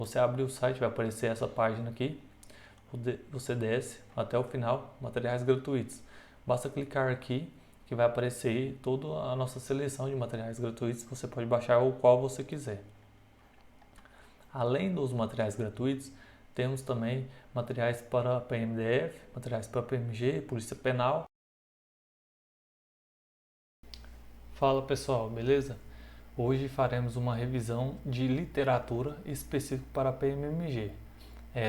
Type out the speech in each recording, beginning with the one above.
Você abrir o site, vai aparecer essa página aqui. Você desce até o final, materiais gratuitos. Basta clicar aqui que vai aparecer toda a nossa seleção de materiais gratuitos. Você pode baixar o qual você quiser. Além dos materiais gratuitos, temos também materiais para PMDF, materiais para PMG, Polícia Penal. Fala pessoal, beleza? Hoje faremos uma revisão de literatura específica para PMMG.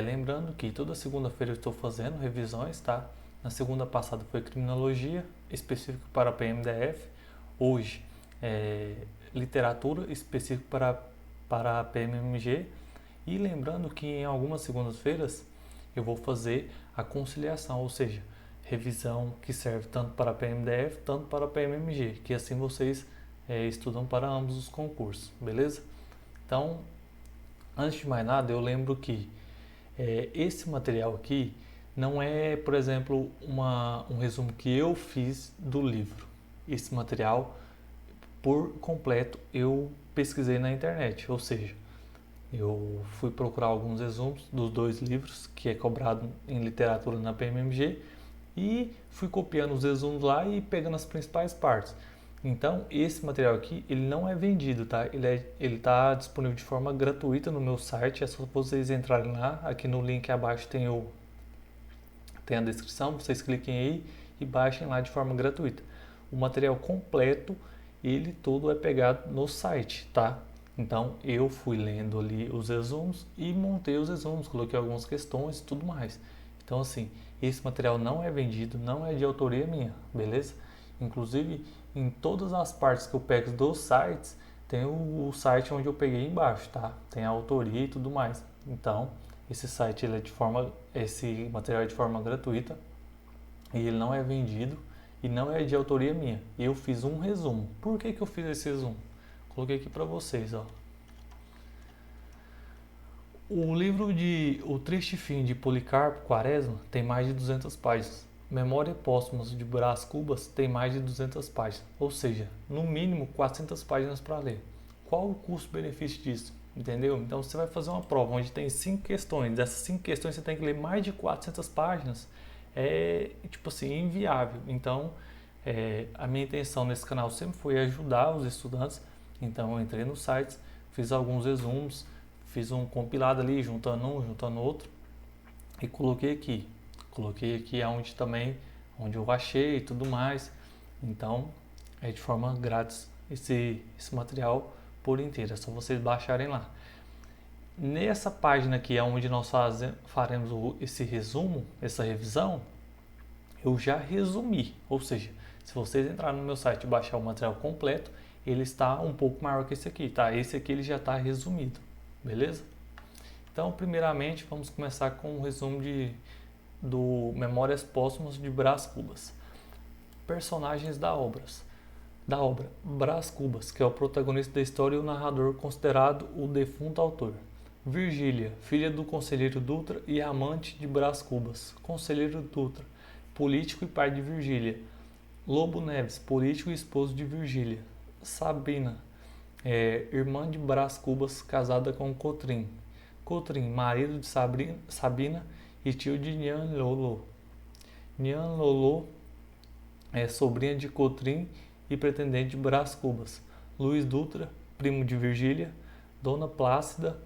Lembrando que toda segunda-feira eu estou fazendo revisões, tá? Na segunda passada foi criminologia, específico para PMDF. Hoje literatura específico para PMMG. E lembrando que em algumas segundas-feiras eu vou fazer a conciliação, ou seja, revisão que serve tanto para PMDF, tanto para PMMG, que assim vocês estudam para ambos os concursos, beleza? Então, antes de mais nada, eu lembro que esse material aqui não é, por exemplo, um resumo que eu fiz do livro. Esse material, por completo, eu pesquisei na internet, ou seja, eu fui procurar alguns resumos dos dois livros que é cobrado em literatura na PMMG e fui copiando os resumos lá e pegando as principais partes. Então, esse material aqui, ele não é vendido, tá? Ele está disponível de forma gratuita no meu site, é só vocês entrarem lá. Aqui no link abaixo tem a descrição, vocês cliquem aí e baixem lá de forma gratuita. O material completo, ele todo é pegado no site, tá? Então, eu fui lendo ali os resumos e montei os resumos, coloquei algumas questões e tudo mais. Então, assim, esse material não é vendido, não é de autoria minha, beleza? Inclusive, em todas as partes que eu pego dos sites, tem o site onde eu peguei embaixo, tá? Tem a autoria e tudo mais. Então, esse material é de forma gratuita e ele não é vendido e não é de autoria minha. Eu fiz um resumo. Por que eu fiz esse resumo? Coloquei aqui para vocês, ó. O livro de O Triste Fim de Policarpo Quaresma tem mais de 200 páginas. Memória Póstumas de Brás Cubas tem mais de 200 páginas, ou seja, no mínimo 400 páginas para ler. Qual o custo-benefício disso? Entendeu? Então você vai fazer uma prova onde tem 5 questões, dessas 5 questões você tem que ler mais de 400 páginas, tipo assim, inviável. Então a minha intenção nesse canal sempre foi ajudar os estudantes, então eu entrei no site, fiz alguns resumos, fiz um compilado ali, juntando um, juntando outro, e coloquei aqui. Coloquei aqui onde eu achei e tudo mais. Então, é de forma grátis esse material por inteiro. É só vocês baixarem lá. Nessa página aqui, é onde nós faremos esse resumo, essa revisão, eu já resumi. Ou seja, se vocês entrarem no meu site e baixar o material completo, ele está um pouco maior que esse aqui, tá? Esse aqui ele já está resumido, beleza? Então, primeiramente, vamos começar com o resumo do Memórias Póstumas de Brás Cubas. Personagens da obra. Brás Cubas, que é o protagonista da história e o narrador considerado o defunto autor. Virgília, filha do conselheiro Dutra e amante de Brás Cubas. Conselheiro Dutra, político e pai de Virgília. Lobo Neves, político e esposo de Virgília. Sabina, irmã de Brás Cubas, casada com Cotrim. Cotrim, marido de Sabina e tio de Nhan Lolo. Nhan Lolo é sobrinha de Cotrim e pretendente de Brás Cubas. Luiz Dutra, primo de Virgília. Dona Plácida,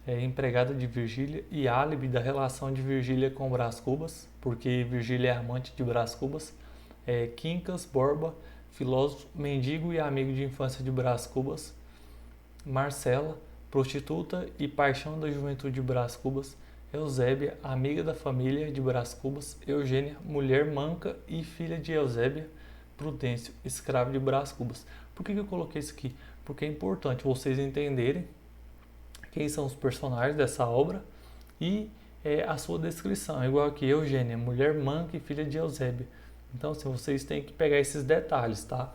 empregada de Virgília e álibi da relação de Virgília com Brás Cubas, porque Virgília é amante de Brás Cubas. Quincas Borba, filósofo, mendigo e amigo de infância de Brás Cubas. Marcela, prostituta e paixão da juventude de Brás Cubas. Eusébia, amiga da família de Brás Cubas. Eugênia, mulher manca e filha de Eusébia. Prudêncio, escravo de Brás Cubas. Por que eu coloquei isso aqui? Porque é importante vocês entenderem quem são os personagens dessa obra e a sua descrição. Igual aqui, Eugênia, mulher manca e filha de Eusébia. Então, assim, vocês têm que pegar esses detalhes, tá?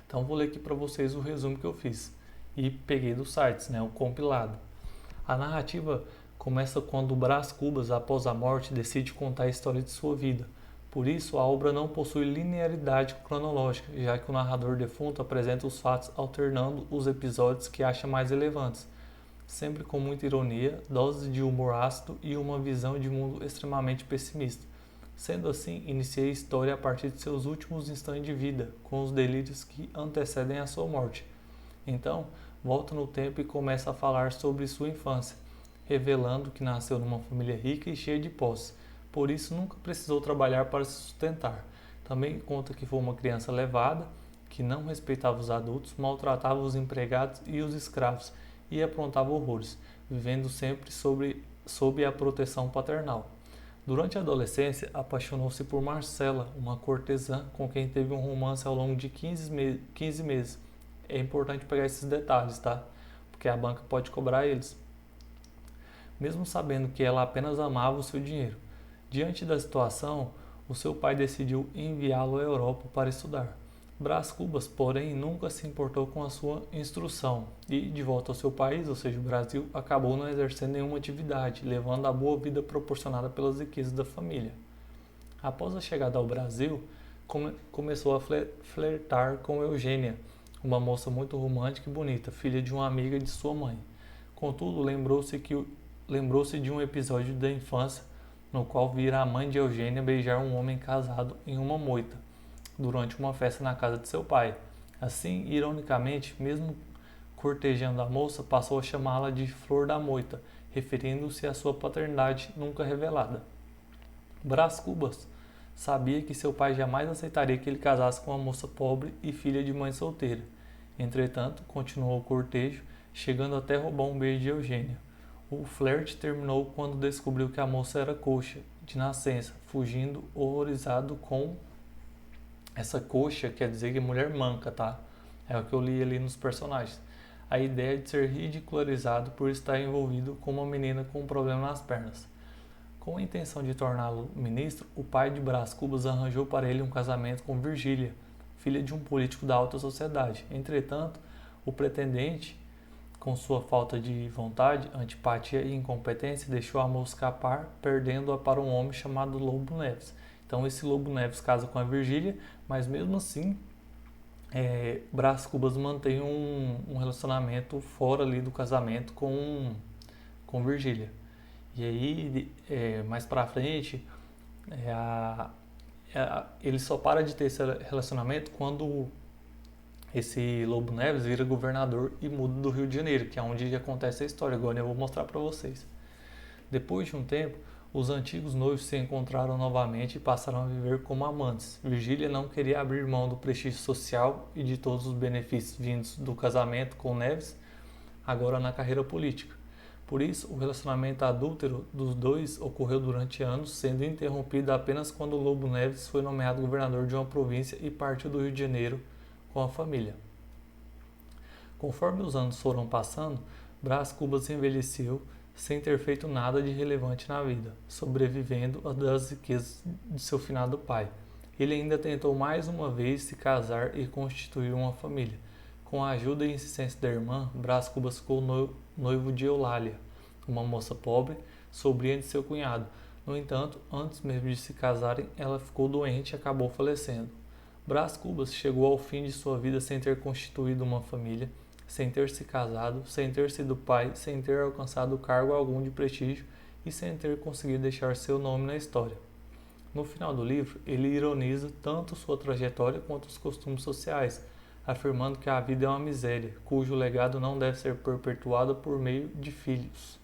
Então, vou ler aqui para vocês o resumo que eu fiz. E peguei dos sites, né, o compilado. A narrativa começa quando Brás Cubas, após a morte, decide contar a história de sua vida. Por isso, a obra não possui linearidade cronológica, já que o narrador defunto apresenta os fatos alternando os episódios que acha mais relevantes. sempre com muita ironia, doses de humor ácido e uma visão de mundo extremamente pessimista. Sendo assim, iniciei a história a partir de seus últimos instantes de vida, com os delírios que antecedem a sua morte. Então, volta no tempo e começa a falar sobre sua infância, revelando que nasceu numa família rica e cheia de posses, por isso nunca precisou trabalhar para se sustentar. Também conta que foi uma criança levada, que não respeitava os adultos, maltratava os empregados e os escravos e aprontava horrores, vivendo sempre sob a proteção paternal. Durante a adolescência, apaixonou-se por Marcela, uma cortesã com quem teve um romance ao longo de 15 meses. É importante pegar esses detalhes, tá? Porque a banca pode cobrar eles. Mesmo sabendo que ela apenas amava o seu dinheiro. Diante da situação, o seu pai decidiu enviá-lo à Europa para estudar. Brás Cubas, porém, nunca se importou com a sua instrução e, de volta ao seu país, ou seja, o Brasil, acabou não exercendo nenhuma atividade, levando a boa vida proporcionada pelas riquezas da família. Após a chegada ao Brasil, começou a flertar com Eugênia, uma moça muito romântica e bonita, filha de uma amiga de sua mãe. Contudo, lembrou-se de um episódio da infância no qual vira a mãe de Eugênia beijar um homem casado em uma moita, durante uma festa na casa de seu pai. Assim, ironicamente, mesmo cortejando a moça, passou a chamá-la de Flor da Moita, referindo-se à sua paternidade nunca revelada. Brás Cubas sabia que seu pai jamais aceitaria que ele casasse com uma moça pobre e filha de mãe solteira. Entretanto, continuou o cortejo, chegando até roubar um beijo de Eugênia. O flerte terminou quando descobriu que a moça era coxa, de nascença, fugindo horrorizado com essa coxa, quer dizer que é mulher manca, tá? É o que eu li ali nos personagens. A ideia de ser ridicularizado por estar envolvido com uma menina com um problema nas pernas. Com a intenção de torná-lo ministro, o pai de Brás Cubas arranjou para ele um casamento com Virgília, filha de um político da alta sociedade. Entretanto, o pretendente, com sua falta de vontade, antipatia e incompetência, deixou a moça escapar, perdendo-a para um homem chamado Lobo Neves. Então esse Lobo Neves casa com a Virgília, mas mesmo assim Brás Cubas mantém um relacionamento fora ali do casamento com Virgília. E aí, mais pra frente, ele só para de ter esse relacionamento quando esse Lobo Neves vira governador e muda do Rio de Janeiro, que é onde acontece a história. Agora eu vou mostrar para vocês. Depois de um tempo, os antigos noivos se encontraram novamente e passaram a viver como amantes. Virgília não queria abrir mão do prestígio social e de todos os benefícios vindos do casamento com Neves, agora na carreira política. Por isso, o relacionamento adúltero dos dois ocorreu durante anos, sendo interrompido apenas quando Lobo Neves foi nomeado governador de uma província e partiu do Rio de Janeiro com a família. Conforme os anos foram passando, Brás Cubas envelheceu sem ter feito nada de relevante na vida, sobrevivendo das riquezas de seu finado pai. Ele ainda tentou mais uma vez se casar e constituir uma família. Com a ajuda e insistência da irmã, Brás Cubas ficou noivo de Eulália, uma moça pobre, sobrinha de seu cunhado. No entanto, antes mesmo de se casarem, ela ficou doente e acabou falecendo. Brás Cubas chegou ao fim de sua vida sem ter constituído uma família, sem ter se casado, sem ter sido pai, sem ter alcançado cargo algum de prestígio e sem ter conseguido deixar seu nome na história. No final do livro, ele ironiza tanto sua trajetória quanto os costumes sociais, afirmando que a vida é uma miséria, cujo legado não deve ser perpetuado por meio de filhos.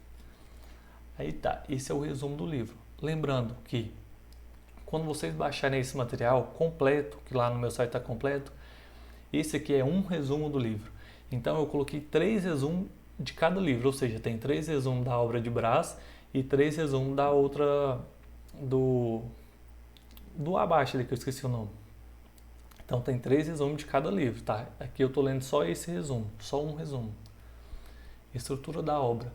Aí tá, esse é o resumo do livro. Lembrando que quando vocês baixarem esse material completo, que lá no meu site está completo, esse aqui é um resumo do livro. Então eu coloquei 3 resumos de cada livro, ou seja, tem 3 resumos da obra de Brás e 3 resumos da outra, do abaixo ali que eu esqueci o nome. Então tem 3 resumos de cada livro, tá? Aqui eu estou lendo só esse resumo, só um resumo. Estrutura da obra.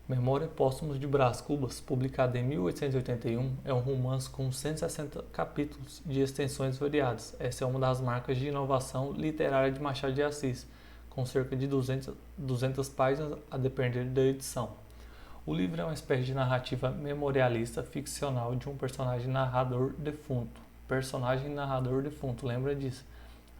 Memória Póstumos de Brás Cubas, publicado em 1881, é um romance com 160 capítulos de extensões variadas. Essa é uma das marcas de inovação literária de Machado de Assis, com cerca de 200 páginas a depender da edição. O livro é uma espécie de narrativa memorialista ficcional de um personagem narrador defunto. Lembra disso?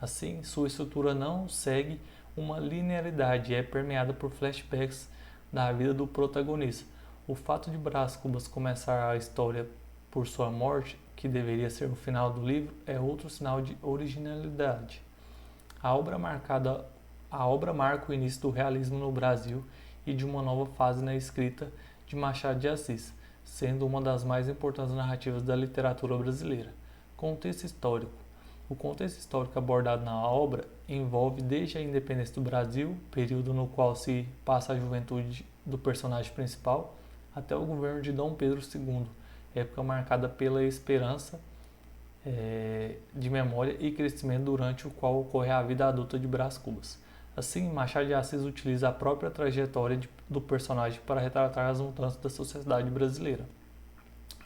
Assim, sua estrutura não segue uma linearidade e é permeada por flashbacks da vida do protagonista. O fato de Brás Cubas começar a história por sua morte, que deveria ser o final do livro, é outro sinal de originalidade. A obra marca o início do realismo no Brasil e de uma nova fase na escrita de Machado de Assis, sendo uma das mais importantes narrativas da literatura brasileira. Contexto histórico. O contexto histórico abordado na obra envolve desde a independência do Brasil, período no qual se passa a juventude do personagem principal, até o governo de Dom Pedro II, época marcada pela esperança de memória e crescimento durante o qual ocorre a vida adulta de Brás Cubas. Assim, Machado de Assis utiliza a própria trajetória do personagem para retratar as mudanças da sociedade brasileira.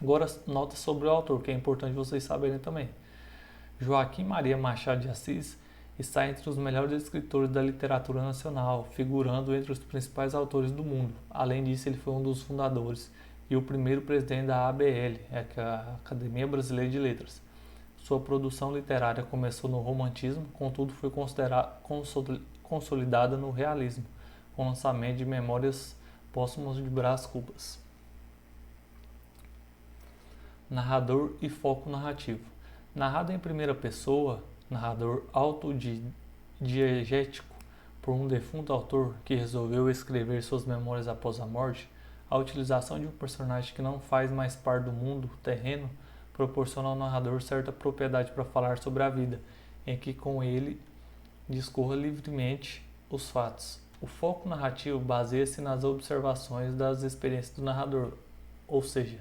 Agora, nota sobre o autor, que é importante vocês saberem também. Joaquim Maria Machado de Assis está entre os melhores escritores da literatura nacional, figurando entre os principais autores do mundo. Além disso, ele foi um dos fundadores e o primeiro presidente da ABL, a Academia Brasileira de Letras. Sua produção literária começou no romantismo, contudo foi consolidada no realismo, com o lançamento de Memórias Póstumas de Brás Cubas. Narrador e foco narrativo. Narrado em primeira pessoa, narrador autodiegético por um defunto autor que resolveu escrever suas memórias após a morte, a utilização de um personagem que não faz mais parte do mundo terreno proporciona ao narrador certa propriedade para falar sobre a vida, em que com ele discorra livremente os fatos. O foco narrativo baseia-se nas observações das experiências do narrador, ou seja,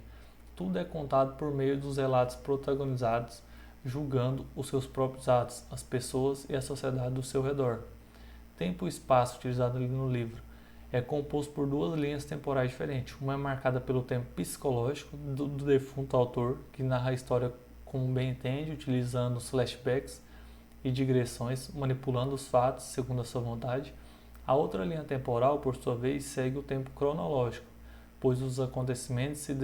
tudo é contado por meio dos relatos protagonizados, julgando os seus próprios atos, as pessoas e a sociedade do seu redor. Tempo e espaço utilizado ali no livro é composto por duas linhas temporais diferentes. Uma é marcada pelo tempo psicológico do defunto autor, que narra a história como bem entende, utilizando os flashbacks e digressões, manipulando os fatos segundo a sua vontade. A outra linha temporal, por sua vez, segue o tempo cronológico, pois os acontecimentos se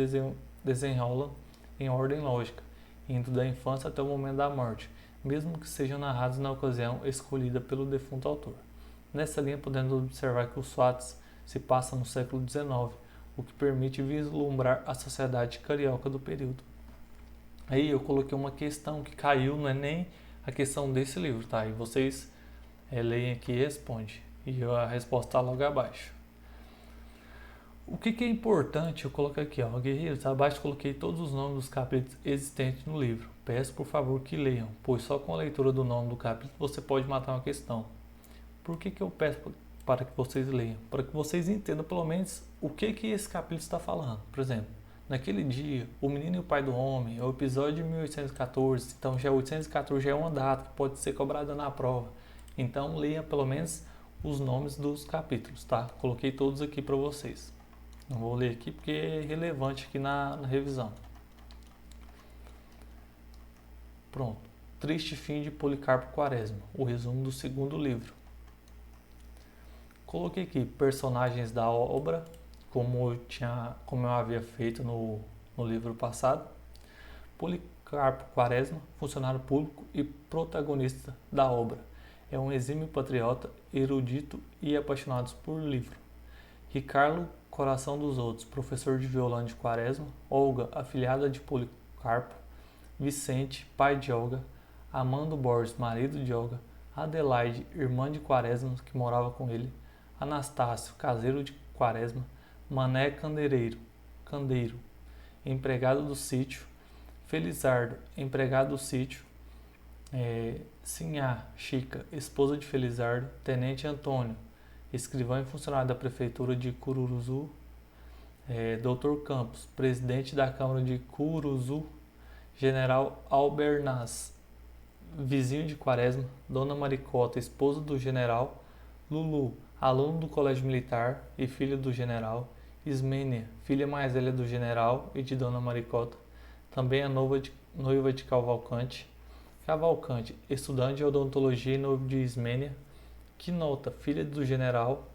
desenrolam em ordem lógica, indo da infância até o momento da morte, mesmo que sejam narrados na ocasião escolhida pelo defunto autor. Nessa linha podemos observar que os fatos se passam no século XIX, o que permite vislumbrar a sociedade carioca do período. Aí eu coloquei uma questão que caiu, não é nem a questão desse livro, tá? E vocês leem aqui e respondem. E a resposta está logo abaixo. O que é importante, eu coloquei aqui, ó, guerreiros, abaixo coloquei todos os nomes dos capítulos existentes no livro. Peço por favor que leiam, pois só com a leitura do nome do capítulo você pode matar uma questão. Por que eu peço para que vocês leiam? Para que vocês entendam pelo menos o que esse capítulo está falando. Por exemplo, naquele dia, o menino e o pai do homem, é o episódio de 1814, então já 814 já é uma data que pode ser cobrada na prova. Então leiam pelo menos os nomes dos capítulos, tá? Coloquei todos aqui para vocês. Não vou ler aqui porque é relevante aqui na revisão. Pronto. Triste fim de Policarpo Quaresma, o resumo do segundo livro. Coloquei aqui personagens da obra, como eu havia feito no livro passado. Policarpo Quaresma, funcionário público e protagonista da obra. É um exímio patriota, erudito e apaixonado por livro. Ricardo, coração dos outros, professor de violão de Quaresma. Olga, afilhada de Policarpo. Vicente, pai de Olga. Amando Borges, marido de Olga. Adelaide, irmã de Quaresma, que morava com ele. Anastácio, caseiro de Quaresma. Mané Candeiro, empregado do sítio. Felizardo, empregado do sítio. Sinhá, Chica, esposa de Felizardo. Tenente Antônio, escrivão e funcionário da prefeitura de Curuzu. Dr. Campos, presidente da Câmara de Curuzu. General Albernaz, vizinho de Quaresma. Dona Maricota, esposa do general. Lulu, aluno do colégio militar e filho do general. Ismênia, filha mais velha do general e de Dona Maricota. Também a noiva de Cavalcante. Cavalcante, estudante de odontologia e noivo de Ismênia. Quinota, filha do general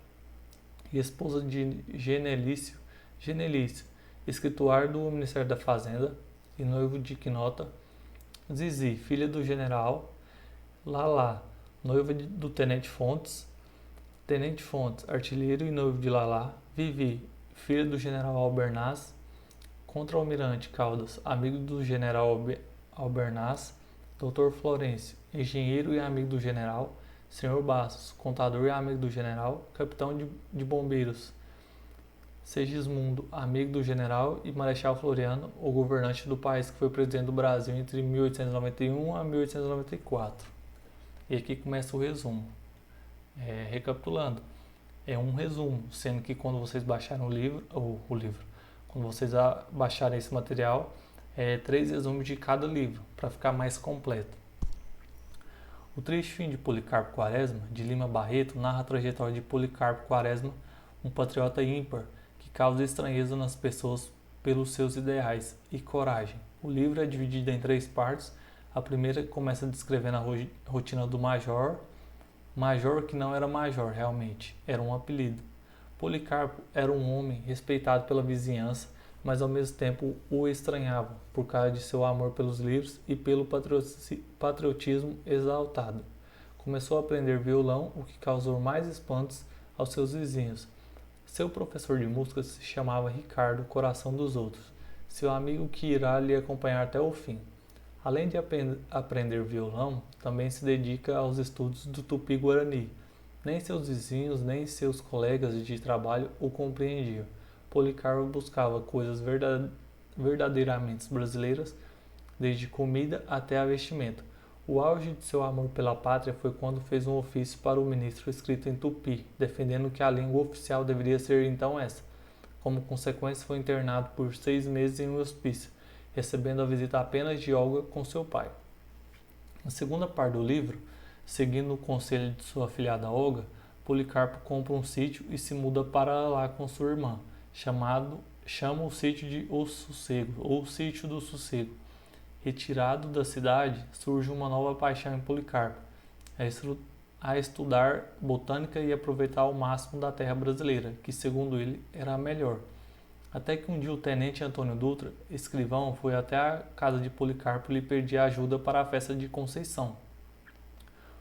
e esposa de Genelício. Genelício, escrituário do Ministério da Fazenda e noivo de Quinota. Zizi, filha do general. Lala, noiva do Tenente Fontes. Tenente Fontes, artilheiro e noivo de Lalá. Vivi, filha do general Albernaz. Contra-almirante Caldas, amigo do general Albernaz. Doutor Florencio, engenheiro e amigo do general. Senhor Bastos, contador e amigo do general. Capitão de bombeiros, Segismundo, amigo do general. E Marechal Floriano, o governante do país que foi presidente do Brasil entre 1891 a 1894. E aqui começa o resumo. Recapitulando, é um resumo, sendo que quando vocês baixarem quando vocês baixarem esse material, 3 resumos de cada livro, para ficar mais completo. O Triste Fim de Policarpo Quaresma, de Lima Barreto, narra a trajetória de Policarpo Quaresma, um patriota ímpar que causa estranheza nas pessoas pelos seus ideais e coragem. O livro é dividido em 3 partes. A primeira começa descrevendo a rotina do major que não era major realmente, era um apelido. Policarpo era um homem respeitado pela vizinhança, mas ao mesmo tempo o estranhavam por causa de seu amor pelos livros e pelo patriotismo exaltado. Começou a aprender violão, o que causou mais espantos aos seus vizinhos. Seu professor de música se chamava Ricardo, Coração dos Outros, seu amigo que irá lhe acompanhar até o fim. Além de aprender violão, também se dedica aos estudos do Tupi-Guarani. Nem seus vizinhos, nem seus colegas de trabalho o compreendiam. Policarpo buscava coisas verdadeiramente brasileiras, desde comida até a vestimenta. O auge de seu amor pela pátria foi quando fez um ofício para o ministro escrito em tupi, defendendo que a língua oficial deveria ser então essa. Como consequência, foi internado por 6 meses em um hospício, recebendo a visita apenas de Olga com seu pai. Na segunda parte do livro, seguindo o conselho de sua afilhada Olga, Policarpo compra um sítio e se muda para lá com sua irmã, chama o sítio de O Sossego, ou Sítio do Sossego. Retirado da cidade, surge uma nova paixão em Policarpo, a estudar botânica e aproveitar ao máximo da terra brasileira, que segundo ele era a melhor. Até que um dia o tenente Antônio Dutra, escrivão, foi até a casa de Policarpo e lhe pedir ajuda para a festa de Conceição.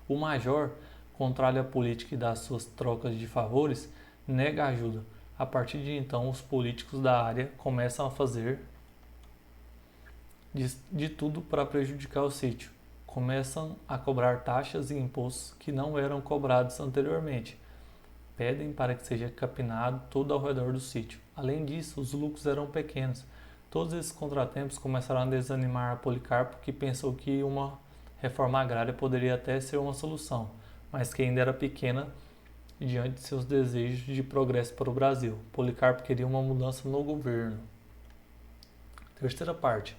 O major, contrário à política e das suas trocas de favores, nega ajuda. A partir de então, os políticos da área começam a fazer de tudo para prejudicar o sítio. Começam a cobrar taxas e impostos que não eram cobrados anteriormente. Pedem para que seja capinado todo ao redor do sítio. Além disso, os lucros eram pequenos. Todos esses contratempos começaram a desanimar Policarpo, que pensou que uma reforma agrária poderia até ser uma solução, mas que ainda era pequena diante de seus desejos de progresso para o Brasil. Policarpo queria uma mudança no governo. Terceira parte.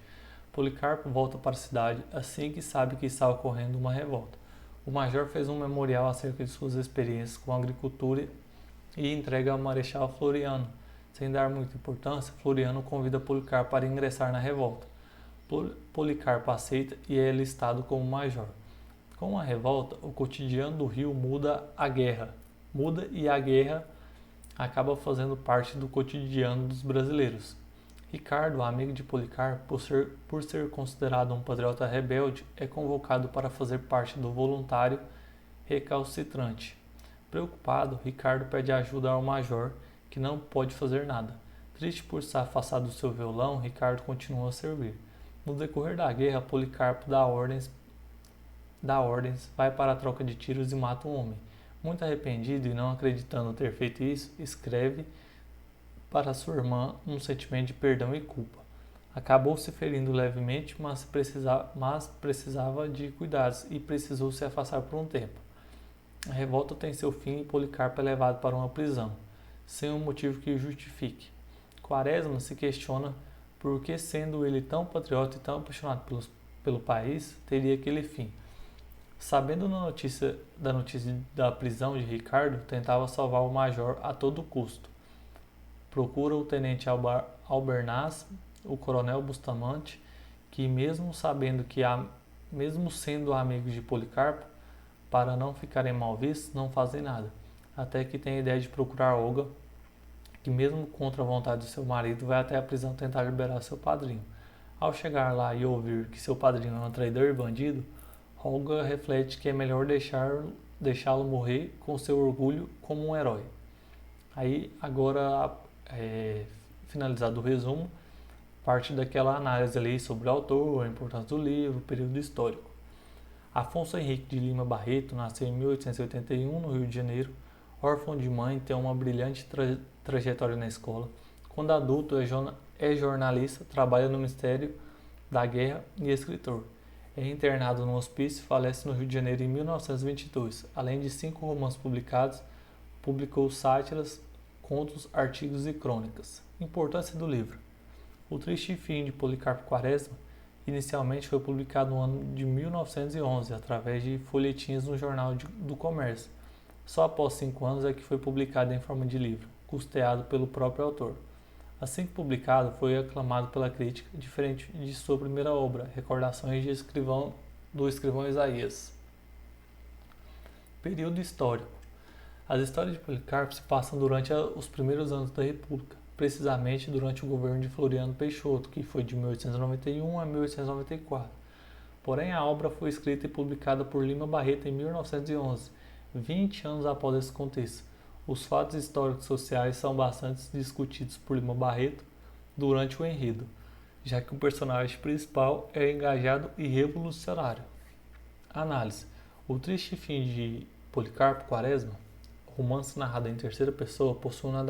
Policarpo volta para a cidade assim que sabe que está ocorrendo uma revolta. O major fez um memorial acerca de suas experiências com a agricultura e entrega ao Marechal Floriano. Sem dar muita importância, Floriano convida Policarpo para ingressar na revolta. Policarpo aceita e é listado como major. Com a revolta, o cotidiano do Rio muda e a guerra acaba fazendo parte do cotidiano dos brasileiros. Ricardo, amigo de Policarpo, por ser considerado um patriota rebelde, é convocado para fazer parte do voluntário recalcitrante. Preocupado, Ricardo pede ajuda ao major, que não pode fazer nada. Triste por estar afastado do seu violão, Ricardo continua a servir. No decorrer da guerra, Policarpo dá ordens, vai para a troca de tiros e mata um homem. Muito arrependido e não acreditando ter feito isso, escreve para sua irmã um sentimento de perdão e culpa. Acabou se ferindo levemente, mas precisava de cuidados e precisou se afastar por um tempo. A revolta tem seu fim e Policarpo é levado para uma prisão, sem um motivo que o justifique. Quaresma se questiona por que, sendo ele tão patriota e tão apaixonado pelo país, teria aquele fim. Sabendo da notícia da prisão de Ricardo, tentava salvar o major a todo custo. Procura o tenente Albernaz, o coronel Bustamante, que mesmo sendo amigos de Policarpo, para não ficarem mal vistos, não fazem nada. Até que tem a ideia de procurar Olga, que mesmo contra a vontade do seu marido, vai até a prisão tentar liberar seu padrinho. Ao chegar lá e ouvir que seu padrinho é um traidor e bandido, Olga reflete que é melhor deixá-lo morrer com seu orgulho como um herói. Aí, agora, finalizado o resumo, parte daquela análise ali sobre o autor, a importância do livro, o período histórico. Afonso Henrique de Lima Barreto nasceu em 1881 no Rio de Janeiro. Órfão de mãe, tem uma brilhante trajetória na escola. Quando adulto, é jornalista, trabalha no Ministério da Guerra e escritor. É internado no hospício e falece no Rio de Janeiro em 1922. Além de 5 romances publicados, publicou sátiras, contos, artigos e crônicas. Importância do livro. O Triste Fim de Policarpo Quaresma inicialmente foi publicado no ano de 1911, através de folhetins no Jornal do Comércio. Só após 5 anos é que foi publicado em forma de livro, custeado pelo próprio autor. Assim que publicado, foi aclamado pela crítica, diferente de sua primeira obra, Recordações do escrivão Isaías. Período histórico. As histórias de Policarpo se passam durante os primeiros anos da República, precisamente durante o governo de Floriano Peixoto, que foi de 1891 a 1894. Porém, a obra foi escrita e publicada por Lima Barreto em 1911, 20 anos após esse contexto. Os fatos históricos sociais são bastante discutidos por Lima Barreto durante o enredo, já que o personagem principal é engajado e revolucionário. Análise. O Triste Fim de Policarpo Quaresma, romance narrado em terceira pessoa, possui um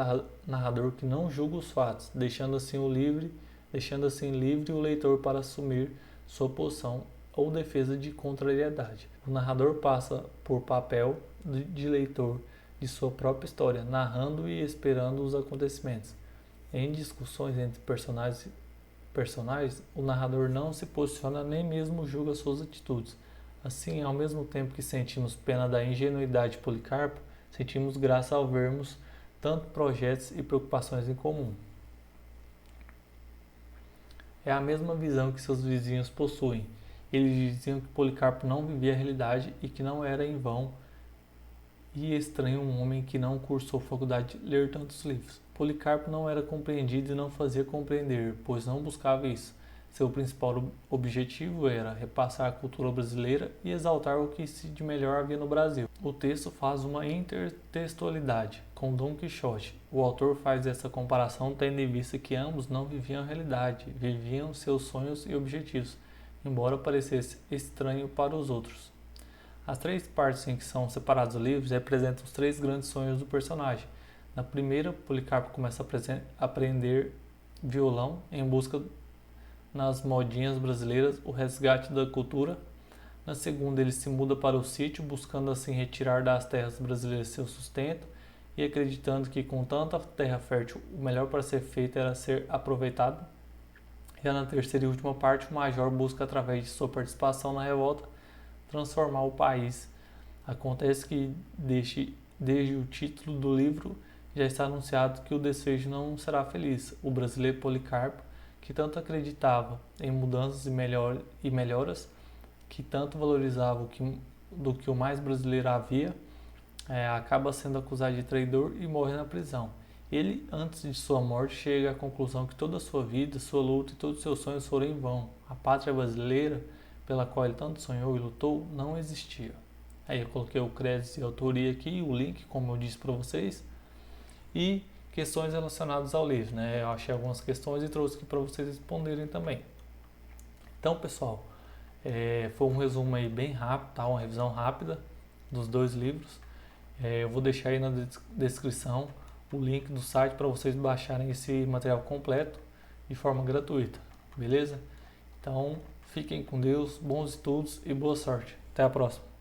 narrador que não julga os fatos, deixando assim livre o leitor para assumir sua posição ou defesa de contrariedade. O narrador passa por papel de leitor de sua própria história, narrando e esperando os acontecimentos. Em discussões entre personagens, o narrador não se posiciona nem mesmo julga suas atitudes. Assim, ao mesmo tempo que sentimos pena da ingenuidade de Policarpo, sentimos graça ao vermos tanto projetos e preocupações em comum. É a mesma visão que seus vizinhos possuem. Eles diziam que Policarpo não vivia a realidade e que não era em vão e estranho um homem que não cursou faculdade ler tantos livros. Policarpo não era compreendido e não fazia compreender, pois não buscava isso. Seu principal objetivo era repassar a cultura brasileira e exaltar o que de melhor havia no Brasil. O texto faz uma intertextualidade com Dom Quixote. O autor faz essa comparação tendo em vista que ambos não viviam a realidade, viviam seus sonhos e objetivos, embora parecesse estranho para os outros. As 3 partes em que são separados os livros representam os 3 grandes sonhos do personagem. Na primeira, Policarpo começa a aprender violão em busca nas modinhas brasileiras o resgate da cultura. Na segunda, ele se muda para o sítio, buscando assim retirar das terras brasileiras seu sustento e acreditando que com tanta terra fértil, o melhor para ser feito era ser aproveitado. Já na terceira e última parte, o major busca, através de sua participação na revolta, transformar o país. Acontece que, desde o título do livro, já está anunciado que o desfecho não será feliz. O brasileiro Policarpo, que tanto acreditava em mudanças e melhoras, que tanto valorizava do que o mais brasileiro havia, acaba sendo acusado de traidor e morre na prisão. Ele, antes de sua morte, chega à conclusão que toda a sua vida, sua luta e todos os seus sonhos foram em vão. A pátria brasileira, pela qual ele tanto sonhou e lutou, não existia. Aí eu coloquei o crédito e autoria aqui, o link, como eu disse para vocês, e questões relacionadas ao livro, né? Eu achei algumas questões e trouxe aqui para vocês responderem também. Então, pessoal, foi um resumo aí bem rápido, tá? Uma revisão rápida dos 2 livros. Eu vou deixar aí na descrição o link do site para vocês baixarem esse material completo de forma gratuita, beleza? Então, fiquem com Deus, bons estudos e boa sorte. Até a próxima.